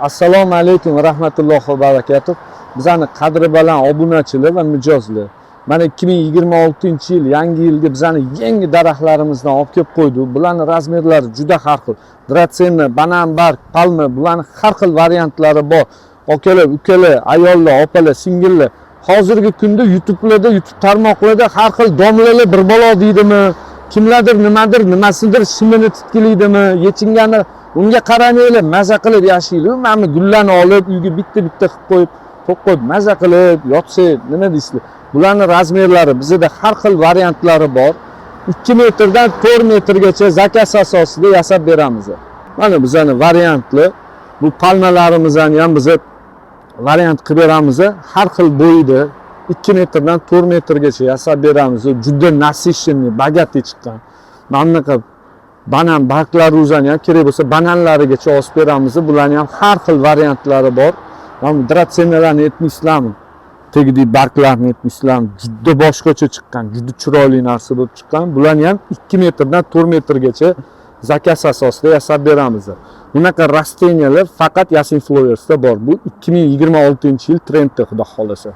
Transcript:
Assalomu alaykum va rahmatullohi va barakatuh. Bizani qadri baland obunachilar va mijozlar. Mana 2026-yil yangi yilga bizani yangi daraxtlarimizdan olib kelib qo'ydik. Bularning razmerlari juda har xil. Dratsenni, bananbarg, palma, bularning har xil variantlari bor. Akalar, ukalar, ayollar, opalar, singillar. Hozirgi kunda YouTube tarmoqlarda har xil domlalar bir balo deydimi, kimlardir nimasidir shimini titkilaydimi, yechingani unga qaramanglar, maza qilib yashaylik. Mana gullarni olib uyga bitta qilib qo'yib maza qilib yotsak, nima deysizlar? Bularning razmerlari bizda har xil variantlari bor. 2 metrdan 4 metrgacha zakaz asosida yasab beramiz. Mana bizning variantli bu palmalarimizni ham biz variant qilib beramiz. Har xil bo'yda 2 metrdan 4 metrgacha yasab beramiz. Juda nasishniy, bogatli chiqqan. Mana bunaqa banan barglari o'zani ham kerak bo'lsa bananlarigacha osib beramiz. Bularning ham har xil variantlari bor. Mana dratsenlarni aytmaysizlarmi? Tegdi barglarni aytmaysizlarmi? Juda boshqacha chiqqan, juda chiroyli narsa bo'lib chiqqan. Bularni ham 2 metrdan 4 metrgacha zakaz asosida yasab beramiz. Bunaqa rasteniyalar faqat Yasin Flowers'da bor. Bu 2026-yil trendda, xudo xolasa.